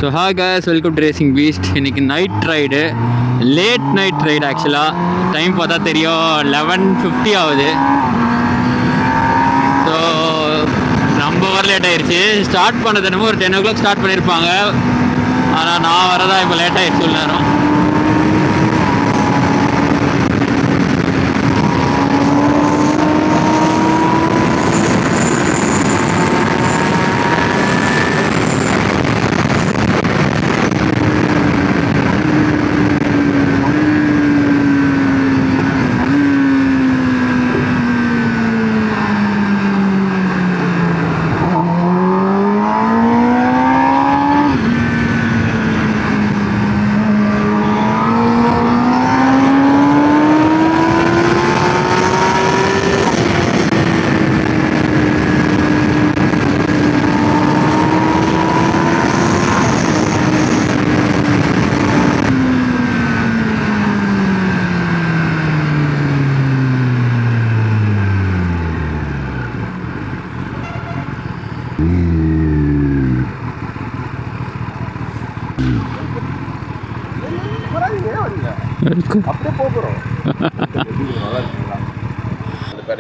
So hi guys, welcome to racing beast. இன்றைக்கி night ride, late night ride. ஆக்சுவலாக time பார்த்தா தெரியும் 11:50 ஆகுது. ஸோ ரொம்ப லேட் ஆயிடுச்சு. ஸ்டார்ட் பண்ணது என்னமோ ஒரு 10 o'clock ஸ்டார்ட் பண்ணியிருப்பாங்க. ஆனால் நான் வரதான் இப்போ லேட் ஆகிடுச்சு உள்ள நேரம்.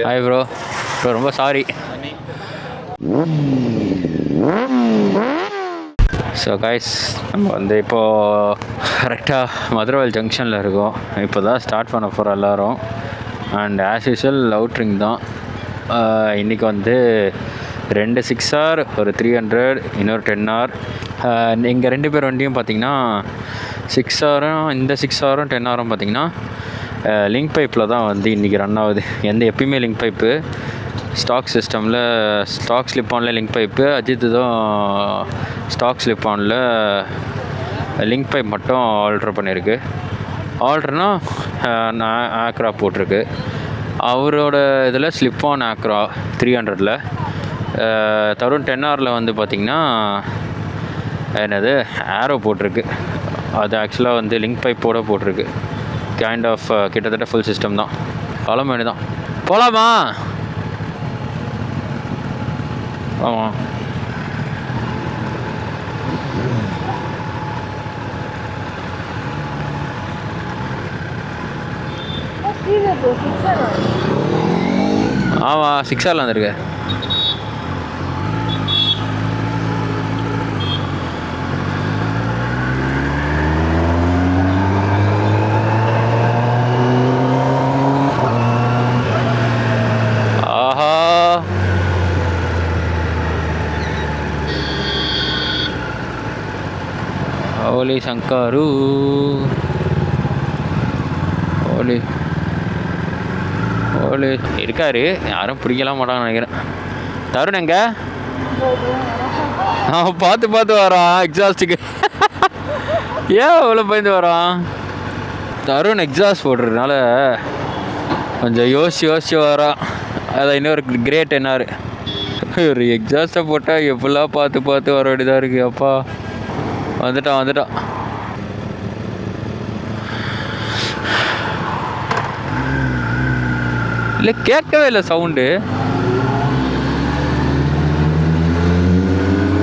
Hi bro. ரொம்ப சாரி. ஸோ கைஸ், நம்ம வந்து இப்போது கரெக்டாக மதுரவாயல் ஜங்ஷனில் இருக்கோம். இப்போ தான் ஸ்டார்ட் பண்ண போகிறோம் எல்லோரும். அண்ட் ஆஸ் யூஷுவல் அவுட்ரிங் தான். இன்றைக்கி வந்து 2 6R, ஒரு 300, இன்னொரு 10R. எங்கள் 2 பேர் வண்டியும் பார்த்திங்கன்னா 6Rம், இந்த 6Rம் 10Rம் பார்த்திங்கன்னா லிங்க் பைப்பில் தான் வந்து இன்றைக்கி ரன் ஆகுது. எப்பயுமே லிங்க் பைப்பு ஸ்டாக் சிஸ்டமில், ஸ்டாக் ஸ்லிப் ஆனில் லிங்க் பைப்பு. அஜித் தான் ஸ்டாக் ஸ்லிப் ஆனில் லிங்க் பைப் மட்டும் ஆல்ட்ரு பண்ணியிருக்கு. ஆல்ட்ருனா ஆக்ரா போட்டிருக்கு. அவரோட இதில் ஸ்லிப் ஆன் ஆக்ரா 300ல். தருண் 10Rல் வந்து பார்த்திங்கன்னா என்னது ஆரோ போட்டிருக்கு. அது ஆக்சுவலாக வந்து லிங்க் பைப்போடு போட்டிருக்கு. கைண்ட் ஆஃப் கிட்டத்தட்ட ஃபுல் சிஸ்டம் தான். கிளம்ப வேண்டியதான். போகலாமா? ஆமாம். ஆமாம், 6Rல வந்துருக்கு. ஓலி சங்கரு, ஓலி ஓலி இருக்காரு. யாரும் பிடிக்கலாம் மாட்டாங்கன்னு நினைக்கிறேன். தருண் எங்க? பார்த்து வரான் எக்ஸாஸ்ட்டுக்கு. ஏன் அவ்வளோ பயந்து வரான்? தருண் எக்ஸாஸ்ட் போடுறதுனால கொஞ்சம் யோசிச்சு வரான். அதான் இன்னொரு கிரேட் என்னாரு ஒரு எக்ஸாஸ்ட்டை போட்டால் எப்படிலாம் பார்த்து வர வேண்டியதாக இருக்குது. அப்பா வந்துட்டான். இல்லை, கேட்கவே இல்லை. சவுண்டு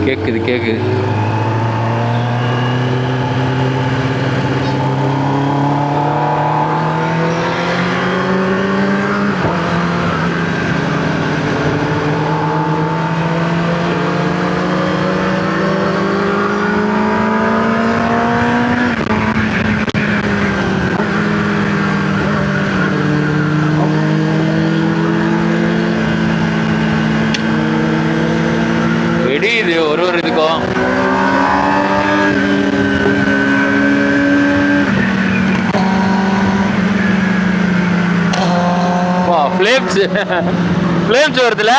கேட்குது. ஒரு இதுக்கும் ஃப்ளேம்ஸ் வருதுல.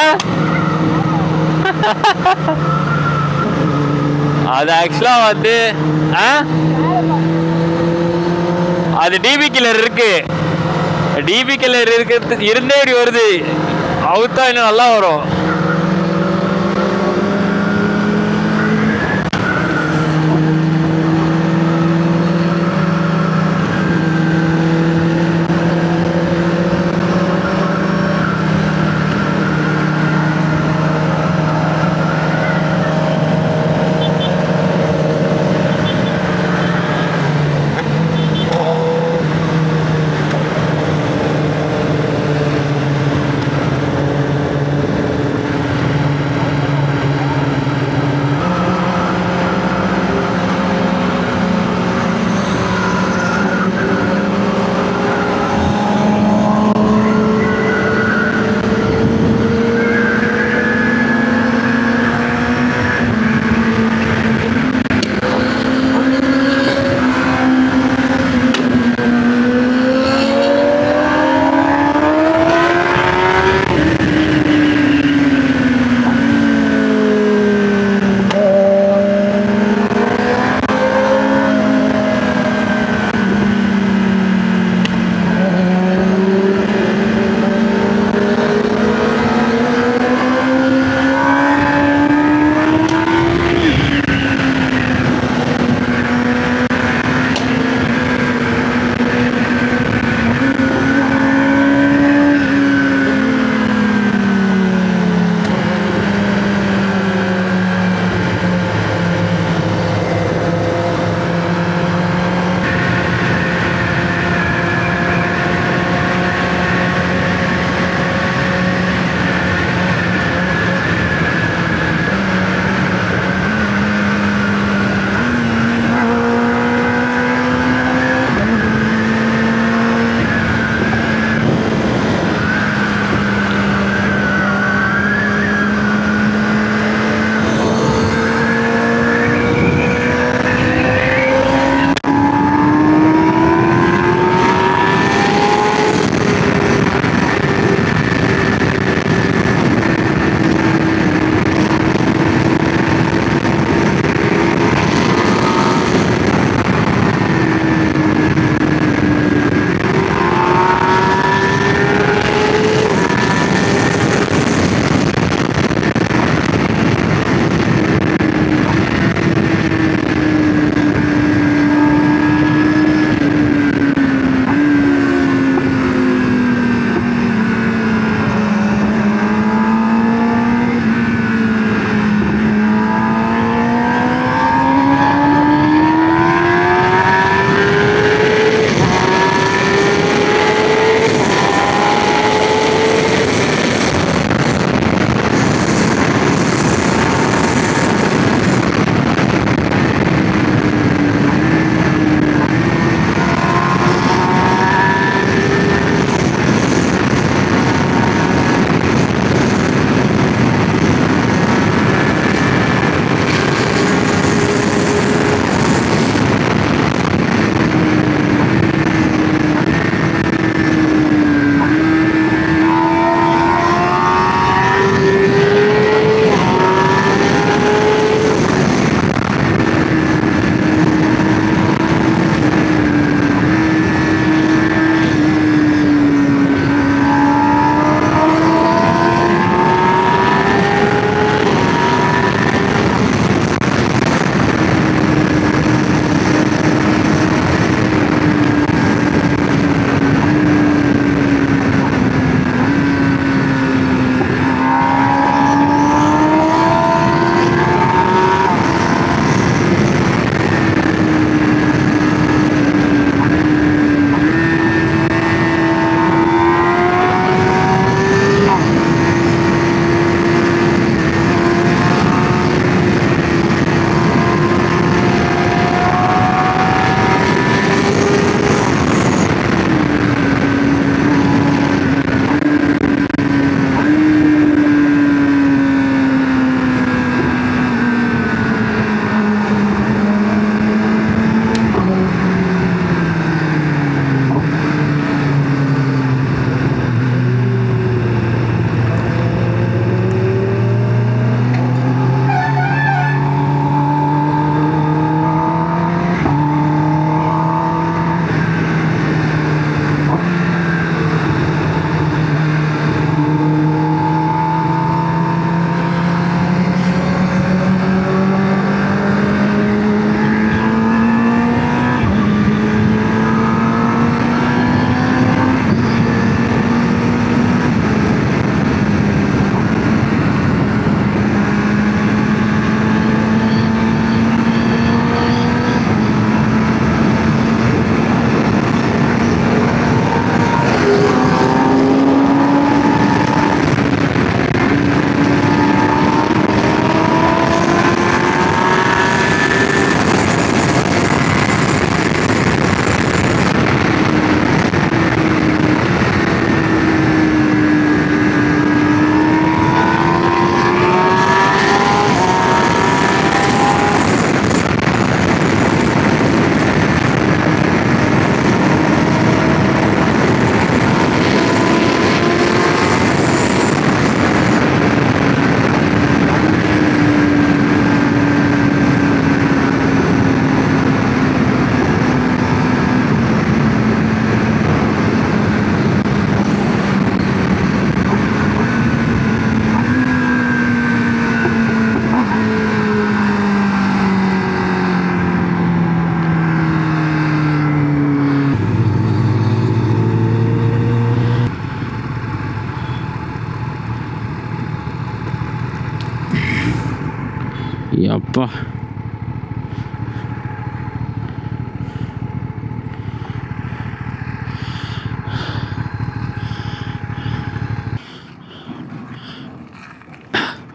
அது ஆக்சுவலாக வந்து அது டிபி கில்லர் இருக்கு. டிபி கில்லர் இருக்கிறது இருந்தே இப்படி வருது. அவுத்தா இன்னும் நல்லா வரும்.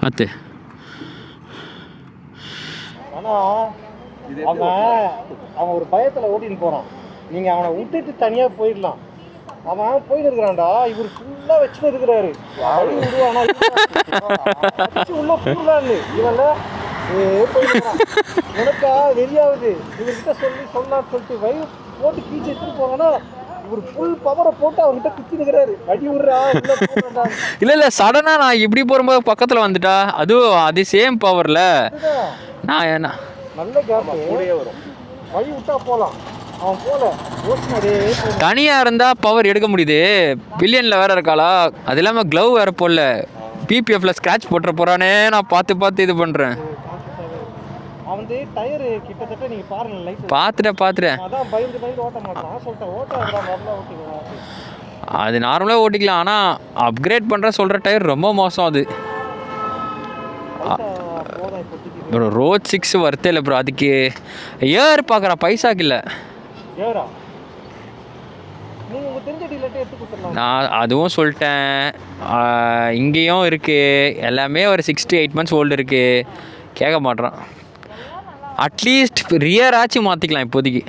பார்த்து. ஆனால் அவன் ஒரு பயத்தில் ஓட்டின்னு போகிறான். நீங்கள் அவனை விட்டுட்டு தனியாக போயிடலாம். அவன் போயிட்டு இருக்கிறான்டா, இவர் ஃபுல்லாக வச்சுட்டு இருக்கிறாரு. அப்படி விடுவானா உள்ள பூர்லான்னு இவன் போயிடுறான். எனக்கா வெளியாகுது. இவர்கிட்ட சொல்லலான்னு சொல்லிட்டு வயிறு போட்டு கீச்சு எடுத்துட்டு போவானா, இவர் ஃபுல் பவரை போட்டு அவங்ககிட்ட குத்தி நிற்கிறாரு. அடி விடுறா இல்லை சடனாக நான் இப்படி போகும்போது பக்கத்தில் வந்துட்டா அதுவும் அது சேம் பவரில் நான் என்ன நல்ல கேப் வரும். வழி விட்டா போகலாம். அவன் போல தனியாக இருந்தால் பவர் எடுக்க முடியுது. பில்லியனில் வேறு இருக்காளா, அது இல்லாமல் க்ளவ் வேறு போடல. பிபிஎஃப்ல ஸ்க்ராட்ச் போட்டுற போகிறானே, நான் பார்த்து இது பண்ணுறேன். அவன் டயரு கிட்டத்தட்ட நீங்கள் பாருங்க, லைட் பார்த்துட்டேன். அதான் பயந்து ஓட்ட மாட்டான் சொல்லிட்டேன். ஓட்டிக்கலாம், அது நார்மலாக ஓட்டிக்கலாம். ஆனால் அப்கிரேட் பண்ணுற சொல்கிற டயர் ரொம்ப மோசம். அது ப்ரோ ரோட் 6 வர்த்தே இல்லை ப்ரோ. அதுக்கு ஏர் பார்க்குறேன், பைசாக்கு இல்லை. நான் அதுவும் சொல்லிட்டேன். இங்கேயும் இருக்குது எல்லாமே. ஒரு 6 to 8 months ஓல்டு இருக்குது. கேட்க மாட்டேறான். அட்லீஸ்ட் ரியர் ஆச்சு மாற்றிக்கலாம் இப்போதைக்கு.